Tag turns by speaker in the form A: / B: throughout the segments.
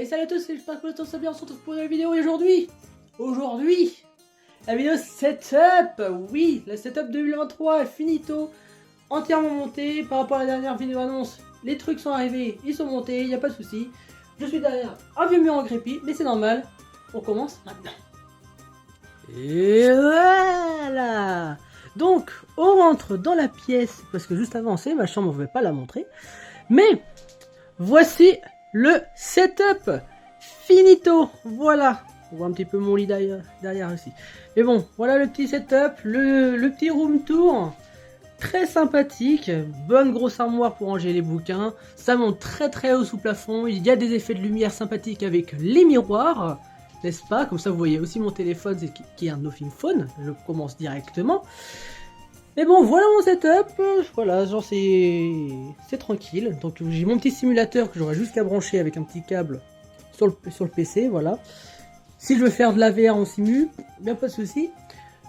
A: Et salut à tous, j'espère que vous allez bien, on se retrouve pour une nouvelle vidéo. Et aujourd'hui, la vidéo setup. Oui, la setup 2023 est finito, entièrement montée. Par rapport à la dernière vidéo annonce, les trucs sont arrivés, ils sont montés, il n'y a pas de souci. Je suis derrière un vieux mur en crépi, mais c'est normal. On commence maintenant. Et voilà. Donc, on rentre dans la pièce, parce que juste avant, c'est ma chambre, on ne va pas la montrer. Mais, voici le setup finito. Voilà. On voit un petit peu mon lit derrière aussi. Mais bon, voilà le petit setup, le petit room tour. Très sympathique. Bonne grosse armoire pour ranger les bouquins. Ça monte très haut sous plafond. Il y a des effets de lumière sympathiques avec les miroirs. N'est-ce pas? Comme ça, vous voyez aussi mon téléphone, qui est un Nothing Phone. Je commence directement. Mais bon, voilà mon setup. Voilà, genre c'est tranquille. Donc j'ai mon petit simulateur que j'aurai juste qu'à brancher avec un petit câble sur le PC, voilà. Si je veux faire de la VR en simu, bien pas de souci.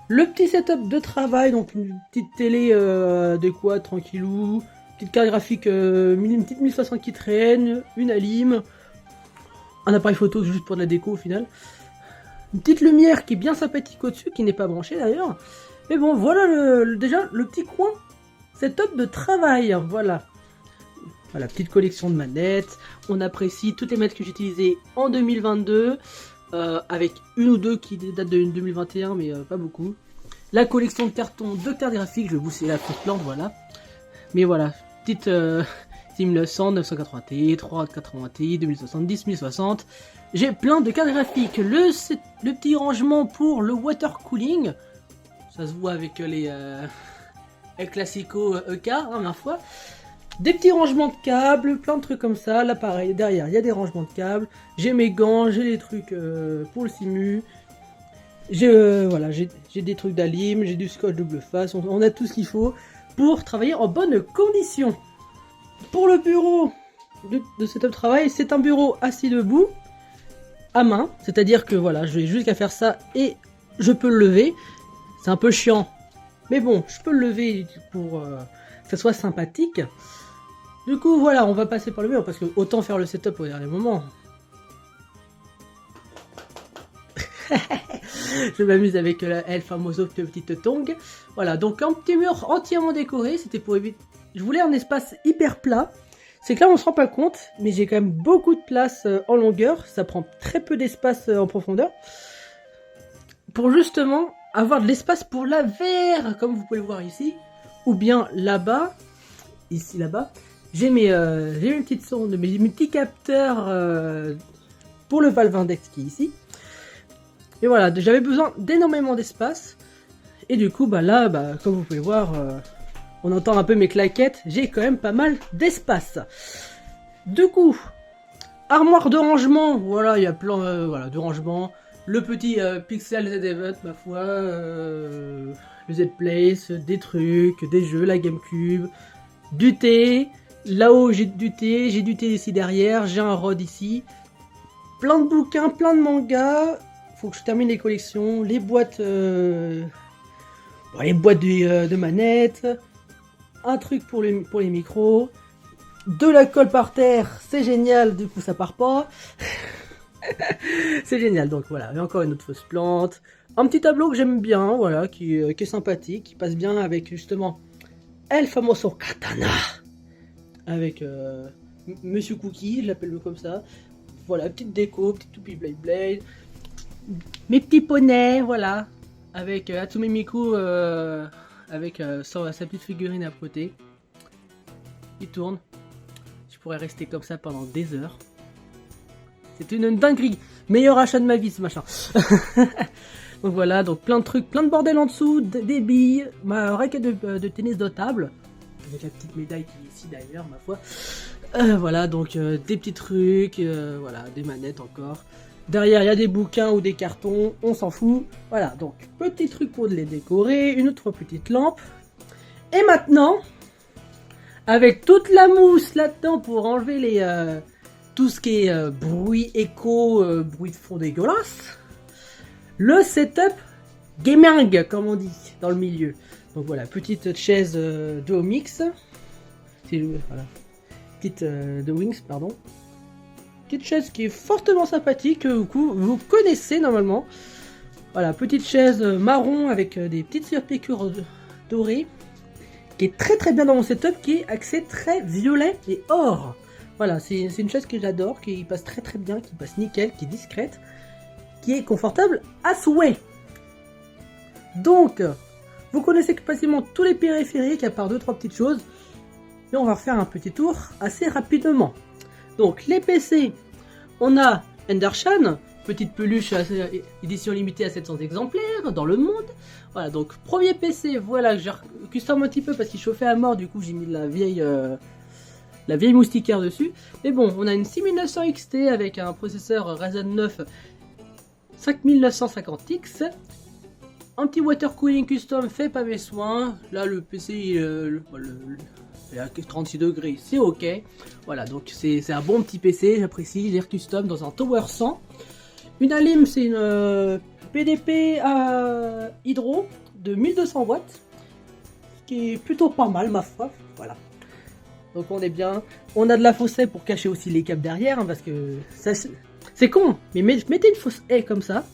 A: Le petit setup de travail, donc une petite télé de quoi, tranquillou. Petite carte graphique, une petite 1060 qui traîne, une alim. Un appareil photo juste pour de la déco au final. Une petite lumière qui est bien sympathique au-dessus, qui n'est pas branchée d'ailleurs. Mais bon, voilà déjà le petit coin setup de travail, voilà. Voilà, petite collection de manettes. On apprécie toutes les manettes que j'ai utilisées en 2022, avec une ou deux qui datent de 2021, mais pas beaucoup. La collection de cartons de cartes graphiques, je vais booster la petite plante, voilà. Mais voilà, petite 1900, 980 Ti, 380 Ti, 2070, 1060. J'ai plein de cartes graphiques. Le petit rangement pour le water cooling. Ça se voit avec les classico EK, hein, ma foi. Des petits rangements de câbles, plein de trucs comme ça. Là, pareil, derrière, il y a des rangements de câbles. J'ai mes gants, j'ai les trucs pour le simu. Voilà, j'ai des trucs d'alim, j'ai du scotch double face. On a tout ce qu'il faut pour travailler en bonnes conditions. Pour le bureau de setup travail, c'est un bureau assis debout, à main. C'est-à-dire que voilà, je vais juste qu'à faire ça et je peux le lever. C'est un peu chiant, mais bon, je peux le lever pour que ça soit sympathique. Du coup, voilà, on va passer par le mur, parce que autant faire le setup au dernier moment. Je m'amuse avec la El Famoso petite tongue. Voilà, donc un petit mur entièrement décoré, c'était pour éviter... Je voulais un espace hyper plat. C'est que là, on se rend pas compte, mais j'ai quand même beaucoup de place en longueur. Ça prend très peu d'espace en profondeur. Pour justement... avoir de l'espace pour la VR, comme vous pouvez le voir ici, ou bien là-bas, ici là-bas, j'ai mes petites sondes, mes petits capteurs pour le Valve Index qui est ici. Et voilà, j'avais besoin d'énormément d'espace, et du coup, bah là, comme vous pouvez le voir, on entend un peu mes claquettes, j'ai quand même pas mal d'espace. Du coup, armoire de rangement, voilà, il y a plein voilà, de rangements. Le petit Pixel Z Event, ma foi, le Z Place, des trucs, des jeux, la GameCube, du thé. Là-haut, j'ai du thé ici derrière, j'ai un rod ici. Plein de bouquins, plein de mangas. Faut que je termine les collections, les boîtes, de manettes. Un truc pour les micros. De la colle par terre, c'est génial, du coup ça part pas. C'est génial, donc voilà, et encore une autre fausse plante. Un petit tableau que j'aime bien, voilà, qui est sympathique, qui passe bien avec justement El Famoso Katana. Avec Monsieur Cookie, je l'appelle comme ça. Voilà, petite déco, petite toupie Blade. Mes petits poneys, voilà. Avec Hatsume Miku, avec sa petite figurine à côté. Il tourne. Je pourrais rester comme ça pendant des heures. C'est une dinguerie. Meilleur achat de ma vie, ce machin. Donc voilà, donc plein de trucs, plein de bordel en dessous, des billes, ma raquette de tennis de table, avec la petite médaille qui est ici d'ailleurs, ma foi. Voilà, donc des petits trucs, voilà, des manettes encore. Derrière, il y a des bouquins ou des cartons, on s'en fout. Voilà, donc petit truc pour les décorer, une autre petite lampe. Et maintenant, avec toute la mousse là-dedans pour enlever les... tout ce qui est bruit, écho, bruit de fond dégueulasse. Le setup gaming, comme on dit, dans le milieu. Donc voilà, petite chaise de Omix. Voilà. Petite de Wings, pardon. petite chaise qui est fortement sympathique, que vous connaissez normalement. Voilà, petite chaise marron avec des petites surpiqûres dorées, qui est très bien dans mon setup, qui est axée très violet et or. Voilà, c'est une chaise que j'adore, qui passe très bien, qui passe nickel, qui est discrète, qui est confortable à souhait. Donc, vous connaissez quasiment tous les périphériques, à part 2-3 petites choses. Et on va refaire un petit tour assez rapidement. Donc, les PC, on a Endershan, petite peluche édition limitée à 700 exemplaires dans le monde. Voilà, donc premier PC, voilà, j'ai custom un petit peu parce qu'il chauffait à mort, du coup j'ai mis la vieille moustiquaire dessus. Mais bon, on a une 6900 XT avec un processeur Ryzen 9 5950X. Un petit water cooling custom fait par mes soins. Là le PC il est à 36 degrés, c'est ok. Voilà, donc c'est un bon petit PC, j'apprécie, l'air custom dans un Tower 100. Une Alim, c'est une PDP à hydro de 1200 watts, qui est plutôt pas mal ma foi, voilà. Donc on est bien, on a de la fausse haie pour cacher aussi les câbles derrière, hein, parce que c'est con, mais mettez une fausse haie comme ça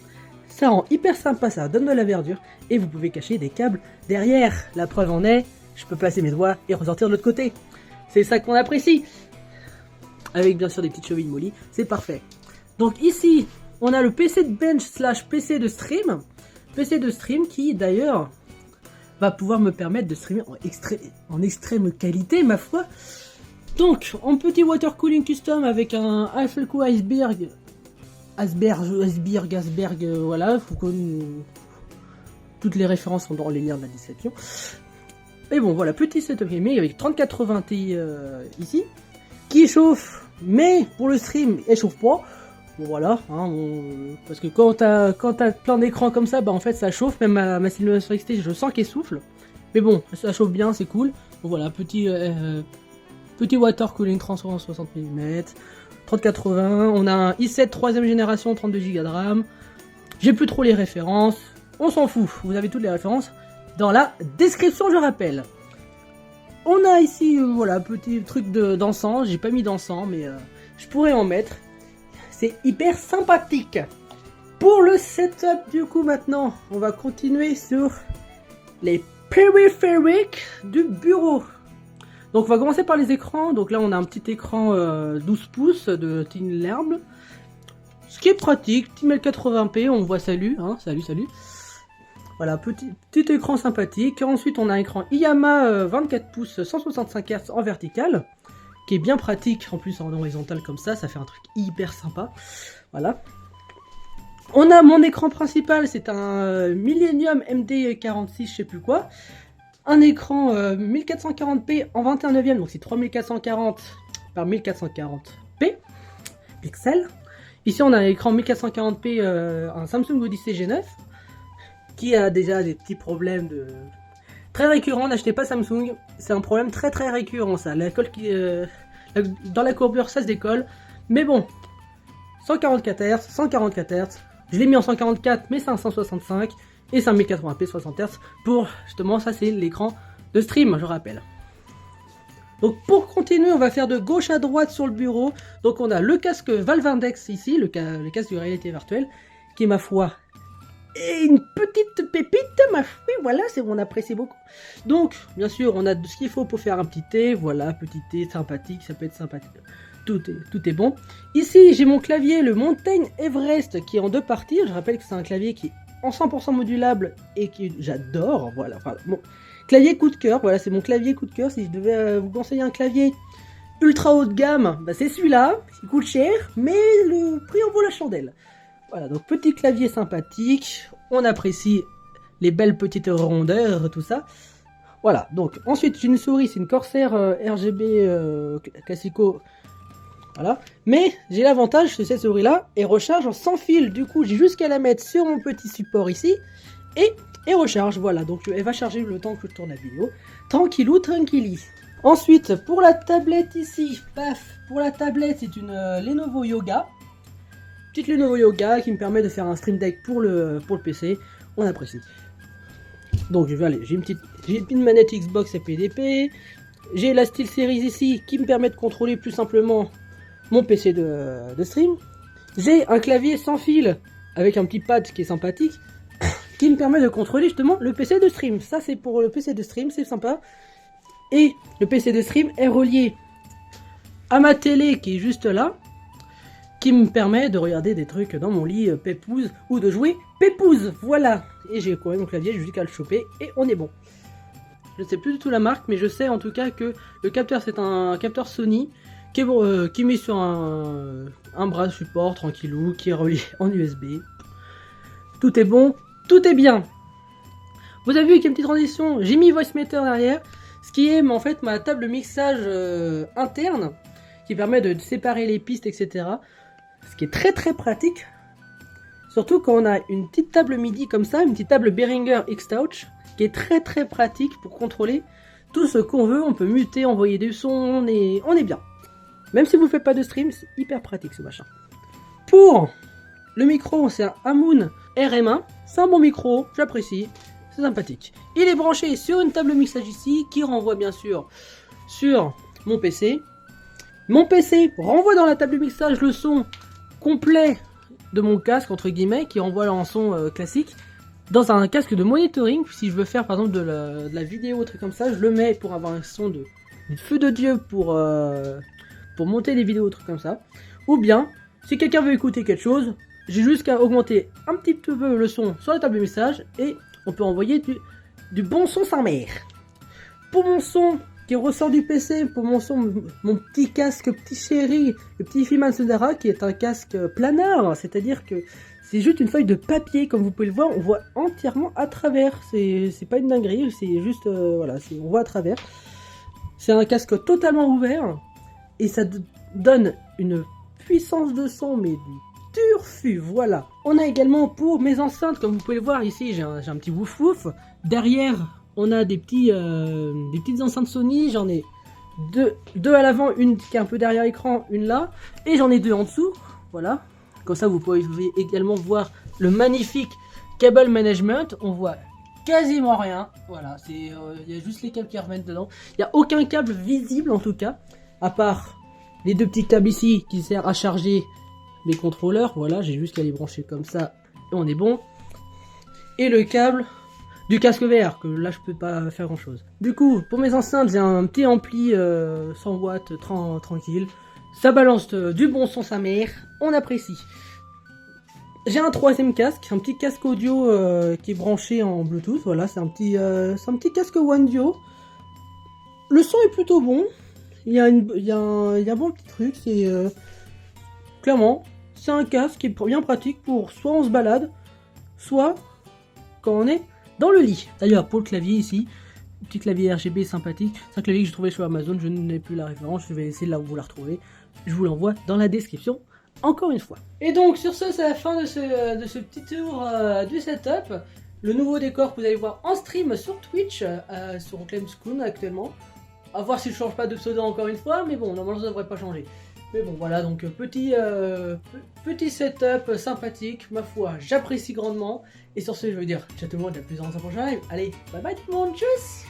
A: rend hyper sympa, ça donne de la verdure, et vous pouvez cacher des câbles derrière. La preuve en est, je peux placer mes doigts et ressortir de l'autre côté. C'est ça qu'on apprécie. Avec bien sûr des petites chevilles mollies, c'est parfait. Donc ici, on a le PC de bench slash PC de stream. PC de stream qui d'ailleurs va pouvoir me permettre de streamer en extrême qualité, ma foi. Donc, en petit water cooling custom avec un Alphelco Iceberg, voilà, toutes les références sont dans les liens de la description. Mais bon, voilà, petit setup gaming avec 3080 Ti ici, qui chauffe, mais pour le stream, elle chauffe pas. Bon, voilà, hein, parce que quand t'as plein d'écrans comme ça, bah en fait ça chauffe, même ma simulation XT, je sens qu'elle souffle. Mais bon, ça chauffe bien, c'est cool. Bon, voilà, petit water cooling 360 mm, 3080, on a un i7 3ème génération, 32 Go de RAM. J'ai plus trop les références, on s'en fout, vous avez toutes les références dans la description, je rappelle. On a ici, voilà, petit truc d'encens, j'ai pas mis d'encens, mais je pourrais en mettre. C'est hyper sympathique. Pour le setup, du coup, maintenant, on va continuer sur les périphériques du bureau. Donc, on va commencer par les écrans. Donc là, on a un petit écran 12 pouces de Thin-Lerbe. Ce qui est pratique, petit 1080p, on voit salut, hein, salut. Voilà, petit écran sympathique. Ensuite, on a un écran IYAMA 24 pouces 165 Hz en vertical, qui est bien pratique, en plus en horizontal comme ça fait un truc hyper sympa. Voilà. On a mon écran principal, c'est un Millennium MD46, je sais plus quoi. Un écran 1440p en 21/9, donc c'est 3440 par 1440p pixels. Ici on a un écran 1440p, un Samsung Odyssey G9, qui a déjà des petits problèmes très récurrents. N'achetez pas Samsung, c'est un problème très récurrent ça. La colle dans la courbure ça se décolle. Mais bon, 144 Hz, je l'ai mis en 144 mais c'est un 165 et 5080p 60 Hz pour justement ça, c'est l'écran de stream, je rappelle. Donc pour continuer, on va faire de gauche à droite sur le bureau. Donc on a le casque Valve Index ici, le casque de réalité virtuelle, qui est ma foi et une petite pépite, ma foi, voilà, c'est on apprécie beaucoup. Donc, bien sûr, on a ce qu'il faut pour faire un petit thé, voilà, petit thé sympathique, ça peut être sympathique, tout est bon. Ici, j'ai mon clavier, le Mountain Everest, qui est en 2 parties, je rappelle que c'est un clavier qui est en 100% modulable et que j'adore, voilà, enfin, bon, clavier coup de cœur, voilà, c'est mon clavier coup de cœur. Si je devais vous conseiller un clavier ultra haut de gamme, bah c'est celui-là, il coûte cher, mais le prix en vaut la chandelle. Voilà, donc petit clavier sympathique, on apprécie les belles petites rondeurs, tout ça. Voilà, donc ensuite j'ai une souris, c'est une Corsair RGB Classico, voilà. Mais j'ai l'avantage que cette souris-là, elle recharge sans fil, du coup j'ai juste qu'à la mettre sur mon petit support ici, et recharge, voilà, donc elle va charger le temps que je tourne la vidéo, tranquilli. Ensuite, pour la tablette ici, paf, pour la tablette c'est une Lenovo Yoga. Petite Lenovo Yoga qui me permet de faire un Stream Deck pour le PC, on apprécie. Donc je vais aller, j'ai une manette Xbox et PDP, j'ai la SteelSeries ici qui me permet de contrôler plus simplement mon PC de stream. J'ai un clavier sans fil avec un petit pad qui est sympathique qui me permet de contrôler justement le PC de stream. Ça c'est pour le PC de stream, c'est sympa. Et le PC de stream est relié à ma télé qui est juste là, qui me permet de regarder des trucs dans mon lit pépouze ou de jouer pépouze. Voilà. Et j'ai quand même mon clavier, j'ai juste qu'à le choper et on est bon. Je ne sais plus du tout la marque, mais je sais en tout cas que le capteur c'est un capteur Sony qui est mis sur un bras de support tranquillou, qui est relié en USB. Tout est bon, tout est bien. Vous avez vu qu'il y a une petite transition, j'ai mis VoiceMeter derrière, ce qui est en fait ma table de mixage interne, qui permet de séparer les pistes, etc. Ce qui est très très pratique. Surtout quand on a une petite table MIDI comme ça, une petite table Behringer X-Touch, qui est très très pratique pour contrôler tout ce qu'on veut. On peut muter, envoyer des sons, on est bien. Même si vous ne faites pas de stream, c'est hyper pratique ce machin. Pour le micro, c'est un Amoon RM1. C'est un bon micro, j'apprécie, c'est sympathique. Il est branché sur une table mixage ici, qui renvoie bien sûr sur mon PC. Mon PC renvoie dans la table de mixage le son complet de mon casque, entre guillemets, qui renvoie en son classique. Dans un casque de monitoring, si je veux faire par exemple de la vidéo, un truc comme ça, je le mets pour avoir un son de feu de Dieu pour monter les vidéos, trucs comme ça. Ou bien, si quelqu'un veut écouter quelque chose, j'ai juste qu'à augmenter un petit peu le son sur la table de message et on peut envoyer du bon son sans mère. Pour mon son qui ressort du PC, pour mon son, mon petit casque petit chéri, le petit Fiman Sundara, qui est un casque planar, c'est-à-dire que c'est juste une feuille de papier, comme vous pouvez le voir, on voit entièrement à travers. C'est pas une dinguerie, c'est juste, voilà, on voit à travers. C'est un casque totalement ouvert. Et ça donne une puissance de son, mais du turfu, voilà. On a également pour mes enceintes, comme vous pouvez le voir ici, j'ai un petit wouf wouf. Derrière, on a des petites enceintes Sony, j'en ai deux à l'avant, une qui est un peu derrière l'écran, une là. Et j'en ai deux en dessous, voilà. Comme ça, vous pouvez également voir le magnifique cable management. On voit quasiment rien, voilà. Il y a juste les câbles qui reviennent dedans. Il n'y a aucun câble visible en tout cas. À part les deux petits câbles ici qui servent à charger les contrôleurs. Voilà, j'ai juste qu'à les brancher comme ça et on est bon. Et le câble du casque VR, que là je peux pas faire grand chose. Du coup, pour mes enceintes, j'ai un petit ampli 100 watts tranquille. Ça balance du bon son sa mère, on apprécie. J'ai un troisième casque, un petit casque audio qui est branché en Bluetooth. Voilà, c'est un petit casque One Duo. Le son est plutôt bon. Il y a un bon petit truc, c'est clairement, c'est un casque qui est bien pratique pour soit on se balade, soit quand on est dans le lit. D'ailleurs, pour le clavier ici, petit clavier RGB sympathique, c'est un clavier que j'ai trouvé sur Amazon, je n'ai plus la référence, je vais essayer de vous la retrouver. Je vous l'envoie dans la description, encore une fois. Et donc, sur ce, c'est la fin de ce petit tour du setup. Le nouveau décor que vous allez voir en stream sur Twitch, sur Clemscoon actuellement. A voir si je change pas de pseudo encore une fois, mais bon, normalement ça devrait pas changer. Mais bon, voilà, donc petit setup sympathique, ma foi, j'apprécie grandement. Et sur ce, je veux dire, ciao tout le monde, à plus dans un prochain live. Allez, bye bye tout le monde, tchuss!